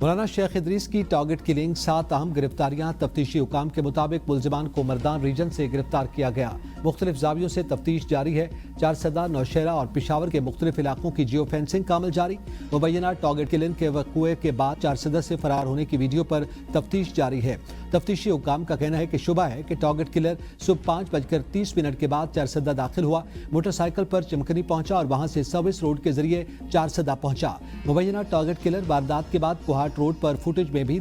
मौलाना शेख इदरीस की target killing, 7 अहम गिरफ्तारियां। तफ्तीशी हुकाम के मुताबिक मुलजिमान को मर्दान रीजन से गिरफ्तार किया गया। मुख्तलिफ जावियों से तफ्तीश जारी है। चारसदा, नौशहरा और पिशावर के मुख्तलिफ इलाकों की जियो फेंसिंग का अमल जारी। मुबैना टारगेट किलिंग के वक़ुए के बाद चारसदा से फरार होने की वीडियो पर तफ्तीश जारी है। तफ्तीशी हुकाम का कहना है कि शुबा है कि टारगेट किलर सुबह 5:30 के बाद चारसदा दाखिल हुआ, मोटरसाइकिल पर चमकनी पहुंचा और वहां से सर्विस रोड के जरिए चारसदा पहुंचा। मुबैना टारगेट किलर वारदात के बाद कुहाट रोड पर फुटेज में भी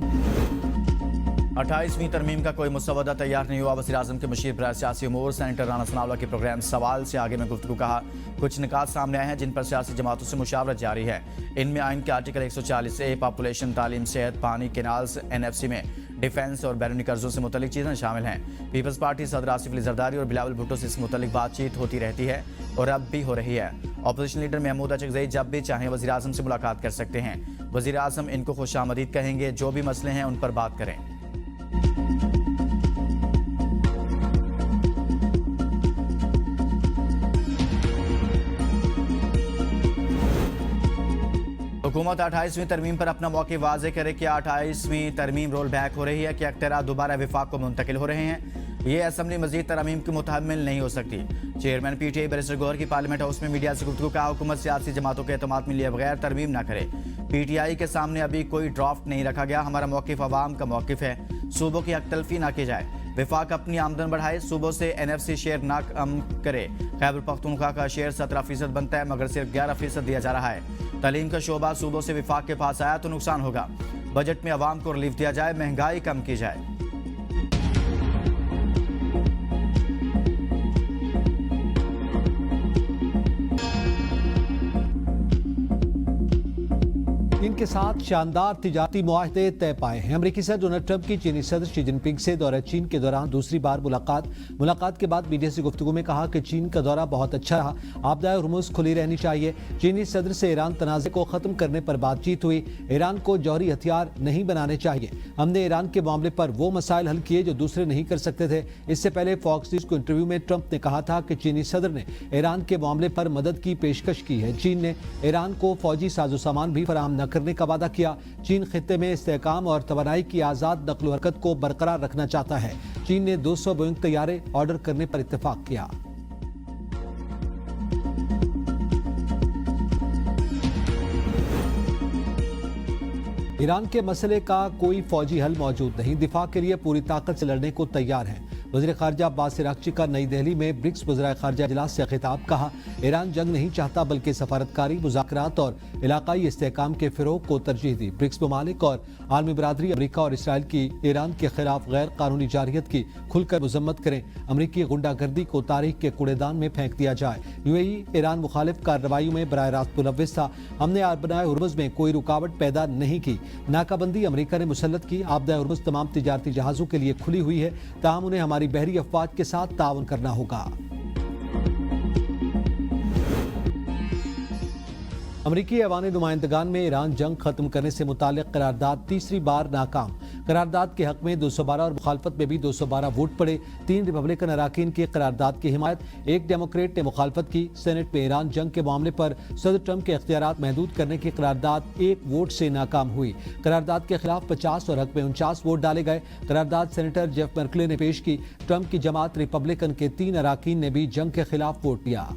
28वीं तरमीम का कोई मुसवदा तैयार नहीं हुआ। वज़ीर-ए-आज़म के मुशीर बराए सियासी उमूर सेनेटर राना सनाउल्लाह के प्रोग्राम सवाल से आगे में गुफ्तगू कहा, कुछ निकात सामने आए हैं जिन पर सियासी जमातों से मुशावरत जारी है। इनमें आइन के आर्टिकल 140A पॉपुलेशन, तालीम, सेहत, पानी, कैनाल्स, NFC में डिफेंस और बैरूनी कर्जों से मुतल्लिक चीज़ें शामिल हैं। पीपल्स पार्टी सदर आसिफ अली जरदारी और बिलावल भुट्टो से इस मुतल्लिक बातचीत होती रहती है और अब भी हो रही है। अपोजिशन लीडर महमूद अचकज़ई जब भी चाहें वज़ीर-ए-आज़म से मुलाकात कर सकते हैं। वज़ीर-ए-आज़म इनको खुशामदीद कहेंगे, जो भी मसले हैं उन पर बात करें। हुकूमत 28वीं तरमीम पर अपना मौक़िफ़ वाज़ेह करे। क्या 28वीं तरमीम रोल बैक हो रही है? क्या इख्तियार दोबारा विफाक को मुंतकिल हो रहे हैं? ये असम्बली मजीद तरमीम की मुतहम्मिल नहीं हो सकती। चेयरमैन PTI बैरिस्टर गौहर की पार्लियामेंट हाउस में मीडिया से गुफ्तगू का, हुकूमत सियासी जमातों के एतमाद में लिए बगैर तरमीम ना करे। PTI के सामने अभी कोई ड्राफ्ट नहीं रखा गया। हमारा मौक़िफ़ अवाम का मौक़िफ़ है, सूबों की हक तलफी ना की जाए। विफाक अपनी आमदन बढ़ाए, सूबों से NFC शेयर ना कम करे। खैबर पख्तूनख्वा का शेयर 17% बनता है मगर सिर्फ 11% दिया जा रहा है। तालीम का शोबा सूबों से विफाक के पास आया तो नुकसान होगा। बजट में अवाम को रिलीफ दिया जाए, महंगाई कम की जाए। चीन के साथ शानदार तिजारती मुआहदे तय पाए हैं। अमेरिकी सदर डोनाल्ड ट्रंप की चीनी सदर शी जिनपिंग से दौरा चीन के दौरान दूसरी बार मुलाकात के बाद मीडिया से गुफ्तगू में कहा कि चीन का दौरा बहुत अच्छा रहा, आबदाए हुर्मुज़ खुली रहनी चाहिए। चीनी सदर से ईरान तनाज़े को ख़त्म करने पर बातचीत हुई। ईरान को जौहरी हथियार नहीं बनाने चाहिए। हमने ईरान के मामले पर वो मसाइल हल किए जो दूसरे नहीं कर सकते थे। इससे पहले फॉक्स न्यूज़ को इंटरव्यू में ट्रंप ने कहा था कि चीनी सदर ने ईरान के मामले पर मदद की पेशकश की है। चीन ने ईरान को फौजी साजो सामान भी फराहम न करने का वादा किया। चीन खित्ते में इस्तेहकाम और तवानाई की आज़ाद नक़्ल हरकत को बरकरार रखना चाहता है। चीन ने 200 बोइंग तैयारे ऑर्डर करने पर इत्तेफाक किया। ईरान के मसले का कोई फौजी हल मौजूद नहीं, दिफा के लिए पूरी ताकत से लड़ने को तैयार है। वज़ीर ख़ारजा अब्बास अराग़ची का नई दिल्ली में ब्रिक्स वज़राए ख़ारजा इजलास से खिताब, कहा ईरान जंग नहीं चाहता बल्कि सफारतकारी, मुज़ाकरात और इलाकाई इस्तेहकाम के फ़रोग़ को तरजीह दी। ब्रिक्स ममालिक और आलमी बरादरी अमरीका और इसराइल की ईरान के खिलाफ गैर कानूनी जारियत की खुलकर मज़म्मत करें। अमरीकी गुंडागर्दी को तारीख के कूड़ेदान में फेंक दिया जाए। UAE ईरान मुखालिफ कार्रवाइयों में बराह रास्त मुलव्विस था। हमने आबनाए हुर्मुज़ में कोई रुकावट पैदा नहीं की। नाकाबंदी अमरीका ने मुसल्लत की। आबदाए हुर्मुज़ तमाम तिजारती जहाज़ों के लिए खुली हुई है, ताहम उन्हें हमारी बहरी अफवाज के साथ ताउन करना होगा। अमरीकी ऐवान नुमाइंदगान में ईरान जंग खत्म करने से मुताल्लिक करारदाद तीसरी बार नाकाम। करारदाद के हक में 212 और मुखालफत में भी 212 वोट पड़े। 3 रिपब्लिकन अराकीन की करारदाद की हिमायत, 1 डेमोक्रेट ने मुखालफत की। सेनेट में ईरान जंग के मामले पर सदर ट्रंप के इख्तियारात महदूद करने की करारदाद 1 वोट से नाकाम हुई। करारदाद के खिलाफ 50 और हक में 49 वोट डाले गए। करारदाद सेनेटर जेफ मर्कले ने पेश की। ट्रंप की जमात रिपब्लिकन के 3 अराकीन ने भी जंग के खिलाफ वोट दिया।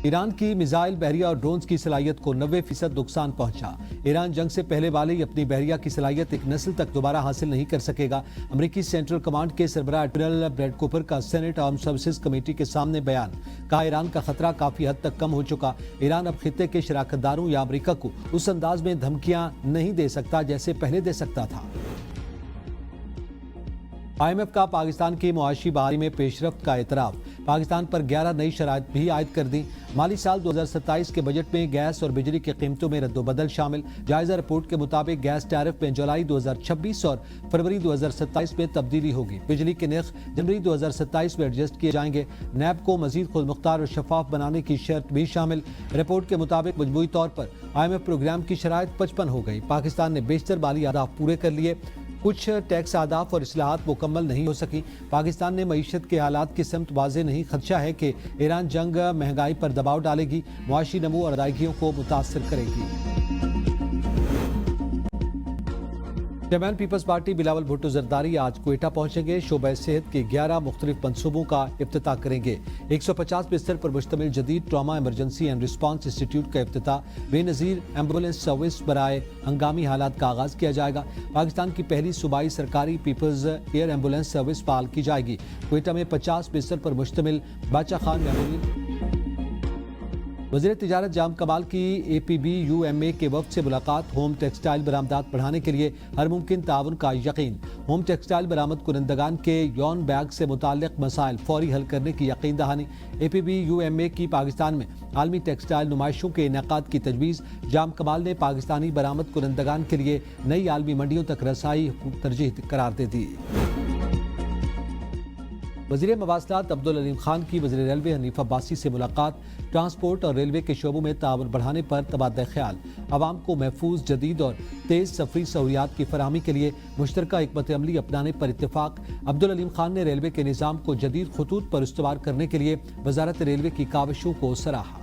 ईरान की मिसाइल, बहरिया और ड्रोन्स की सलाहियत को 90% नुकसान पहुंचा। ईरान जंग से पहले वाले ही अपनी बहरिया की सलाहियत एक नस्ल तक दोबारा हासिल नहीं कर सकेगा। अमरीकी सेंट्रल कमांड के सरबराह एडमिरल ब्रैड कूपर का सेनेट आर्म सर्विसेज कमेटी के सामने बयान, कहा ईरान का खतरा काफी हद तक कम हो चुका। ईरान अब खित्ते के शराकतदारों या अमरीका को उस अंदाज में धमकियां नहीं दे सकता जैसे पहले दे सकता था। IMF का पाकिस्तान की मुआशी बहाली में पेशरफ्त का एतराफ़, पाकिस्तान पर 11 नई शराइत भी आयद कर दी। माली साल 2027 के बजट में गैस और बिजली की कीमतों में रद्दोबदल शामिल। जायजा रिपोर्ट के मुताबिक गैस टैरिफ में जुलाई 2026 और फरवरी 2027 में तब्दीली होगी। बिजली के नर्ख जनवरी 2027 में एडजस्ट किए जाएंगे। नैब को मजीद खुद मुख्तार और शफाफ बनाने की शर्त भी शामिल। रिपोर्ट के मुताबिक मजमूई तौर पर IMF प्रोग्राम की शराइत 55 हो गई। पाकिस्तान ने बेशतर माली अहदाफ पूरे कर लिए। कुछ टैक्स आदाफ और इस्लाहात मुकम्मल नहीं हो सकी। पाकिस्तान ने मईशत के हालात की समत वाज़ेह नहीं। खदशा है कि ईरान जंग महंगाई पर दबाव डालेगी, मुआशी नमू और अदायगियों को मुतासर करेगी। चेयरमैन पीपल्स पार्टी बिलावल भुट्टो जरदारी आज क्वेटा पहुंचेंगे। शोबा सेहत के 11 मुख्तलिफ मनसूबों का इफ्तिताह करेंगे। 150 बिस्तर पर मुश्तमिल जदीद trauma emergency and response institute का इफ्तिताह, बेनज़ीर एम्बुलेंस सर्विस बराए हंगामी हालात का आगाज किया जाएगा। पाकिस्तान की पहली सूबाई सरकारी पीपल्स एयर एम्बुलेंस सर्विस बहाल की जाएगी। क्वेटा में 50 बिस्तर पर मुश्तमिल बादशाह खान मेमोरियल। वज़ीर तिजारत जाम कमाल की APBUMA के वफ्द से मुलाकात। होम टेक्सटाइल बरामदात बढ़ाने के लिए हर मुमकिन ताउन का यकीन। होम टेक्सटाइल बरामद कुनंदगान के यौन बैग से मुताल्लिक मसाइल फौरी हल करने की यकीन दहानी। APBUMA की पाकिस्तान में आलमी टेक्सटाइल नुमाइशों के इनेकाद की तजवीज़। जाम कमाल ने पाकिस्तानी बरामद कुनंदगान के लिए नई आलमी मंडियों तक रसाई तरजीह करार दे दी। वज़ीर मवासलात अब्दुल अलीम खान की वज़ीर रेलवे हनीफ अब्बासी से मुलाकात। ट्रांसपोर्ट और रेलवे के शोबों में ताउन बढ़ाने पर तबादला ख्याल। आवाम को महफूज, जदीद और तेज़ सफरी सहूलियात की फराहमी के लिए मुश्तरका हिकमत अमली अपनाने पर इत्तेफाक। अब्दुल अलीम खान ने रेलवे के निज़ाम को जदीद खतूत पर इस्तेमाल करने के लिए वजारत रेलवे की काविशों को सराहा।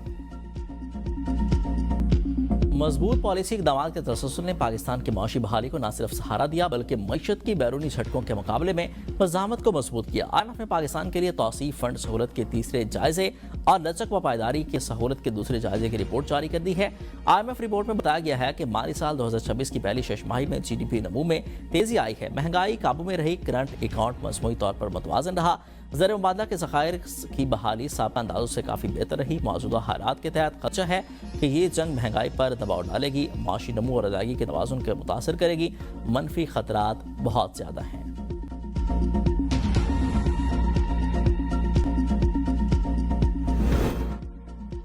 मजबूत पॉलिसी इक़दाम के तसल्सल ने पाकिस्तान की माशी बहाली को न सिर्फ सहारा दिया बल्कि मईशत की बैरूनी झटकों के मुकाबले में मज़ामत को मजबूत किया। IMF ने पाकिस्तान के लिए तौसीफ फंड सहूलत के तीसरे जायजे और लचक व पायदारी की सहूलत के दूसरे जायजे की रिपोर्ट जारी कर दी है। IMF रिपोर्ट में बताया गया है कि माली साल 2026 की पहली छमाही में GDP नमू में तेजी आई है। महंगाई काबू में रही, करंट अकाउंट मजमूई तौर पर मुतवाज़न रहा। ज़र मुबादला के ज़खायर की बहाली साबिक़ा अंदाज़ों से काफ़ी बेहतर रही। मौजूदा हालात के तहत खदशा है कि ये जंग महंगाई पर दबाव डालेगी, माशी नमू और अदायगी के तवाज़ुन को मुतासर करेगी। मनफी खतरात बहुत ज़्यादा हैं।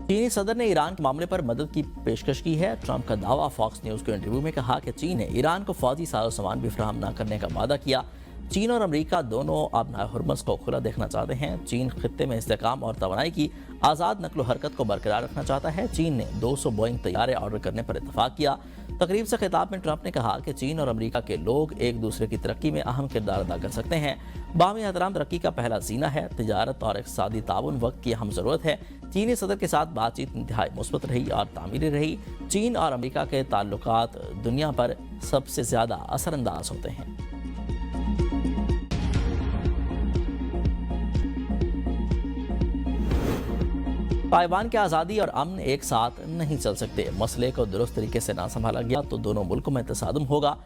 चीनी सदर ने ईरान के मामले पर मदद की पेशकश की है। ट्रंप का दावा। फॉक्स न्यूज़ के इंटरव्यू में कहा कि चीन ने ईरान को फौजी साजो सामान भी फराहम न करने का वादा किया। चीन और अमेरिका दोनों अब हुर्मुज़ को खुला देखना चाहते हैं। चीन खित्ते में इस्तेहकाम और तवानाई की आज़ाद नकलो हरकत को बरकरार रखना चाहता है। चीन ने 200 बोइंग तैयारे ऑर्डर करने पर इत्तफाक किया। तकरीब से खिताब में ट्रंप ने कहा कि चीन और अमेरिका के लोग एक दूसरे की तरक्की में अहम किरदार अदा कर सकते हैं। बाहमी एहतराम तरक्की का पहला जीना है। तिजारत और इक़्तिसादी ताउन वक्त की अहम ज़रूरत है। चीनी सदर के साथ बातचीत इंतहाई मुस्बत रही और तामीरी रही। चीन और अमेरिका के ताल्लुकात दुनिया पर सबसे ज़्यादा असरअंदाज होते हैं। ताइवान की आज़ादी और अमन एक साथ नहीं चल सकते। मसले को दुरुस्त तरीके से ना संभाला गया तो दोनों मुल्कों में तसादुम होगा।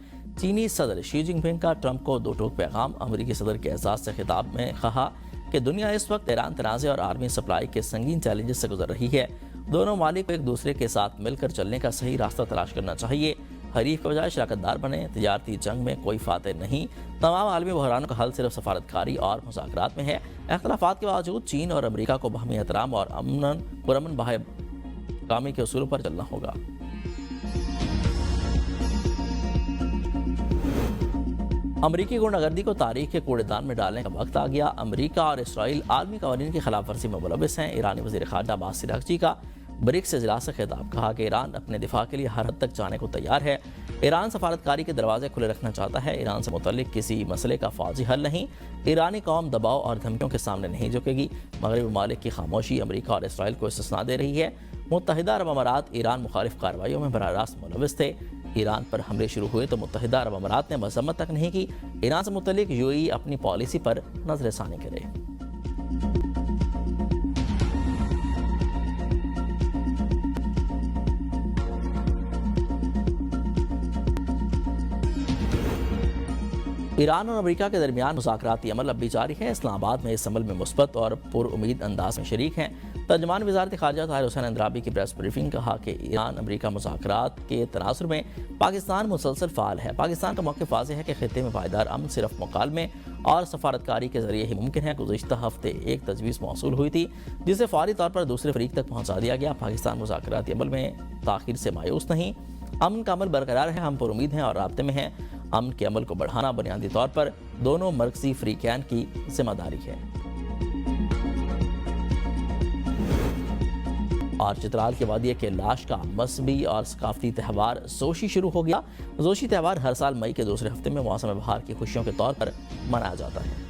चीनी सदर शी जिनपिंग का ट्रंप को दो टोक पैगाम। अमेरिकी सदर के एजाज से खिताब में कहा कि दुनिया इस वक्त ईरान तनाज़े और आर्मी सप्लाई के संगीन चैलेंजेस से गुजर रही है। दोनों मालिक को एक दूसरे के साथ मिलकर चलने का सही रास्ता तलाश करना चाहिए। हरीफ के बजाय शराकतदार बने। तिजारती जंग में कोई फातह नहीं। तमाम आलमी बहरानों का हल सिर्फ सफारतकारी और मुज़ाकरात में है। इख्तलाफात के बावजूद चीन और अमेरिका को बाहमी एहतराम और पुरअमन बाहमी के उसूलों पर चलना होगा। अमरीकी गुंडागर्दी को तारीख के कूड़ेदान में डालने का वक्त आ गया। अमरीका और इसराइल आलमी कवानीन की खिलाफ वर्जी में मुलविस हैं। ईरानी वज़ीर ख़ारजा अब्बास अराग़ची का ब्रिक्स इजलास से खिताब। कहा कि ईरान अपने दिफा के लिए हर हद तक जाने को तैयार है। ईरान सफारतकारी के दरवाजे खुले रखना चाहता है। ईरान से मुतल्लिक किसी मसले का फौजी हल नहीं। ईरानी कौम दबाव और धमकियों के सामने नहीं झुकेगी। मगरबी ममालिक की खामोशी अमरीका और इसराइल को इस्तिस्ना दे रही है। मुत्तहिदा अरब अमारात ईरान मुखालिफ कार्रवाइयों में बराह रास्त मुलविस थे। ईरान पर हमले शुरू हुए तो मुत्तहिदा अरब अमारात ने मजम्मत तक नहीं की। ईरान से मुतल्लिक UAE अपनी पॉलिसी पर नजरसानी करे। ईरान और अमेरिका के दरमियान मुज़ाकराती अमल अब भी जारी है। इस्लामाबाद में इस अमल में मुस्बत और पुरउम्मीद अंदाज में शरीक हैं। तर्जमान वज़ारत ख़ारजा ताहिर हुसैन अंद्राबी की प्रेस ब्रीफिंग कहा कि ईरान अमेरिका मुज़ाकरात के तनासुर में पाकिस्तान मुसलसल फ़ाल है। पाकिस्तान का मौक़िफ़ वाज़ेह है कि खित्ते में पायदार अमन सिर्फ मुकालमे और सफारतकारी के ज़रिए ही मुमकिन है। गुज़िश्ता हफ्ते एक तजवीज़ मौसूल हुई थी जिसे फ़ौरी तौर पर दूसरे फरीक तक पहुँचा दिया गया। पाकिस्तान मुज़ाकराती अमल में ताख़ीर से मायूस नहीं। अमन का अमल बरकरार है। हम पुरुमीद हैं और राब्ते में हैं। अमन के अमल को बढ़ाना बुनियादी तौर पर दोनों मरकज़ी फ़रीक़ैन की जिम्मेदारी है। और चित्राल के वादिया के लाश का मजहबी और सकाफती त्यौहार जोशी शुरू हो गया। जोशी त्यौहार हर साल मई के दूसरे हफ्ते में मौसम बहार की खुशियों के तौर पर मनाया जाता है।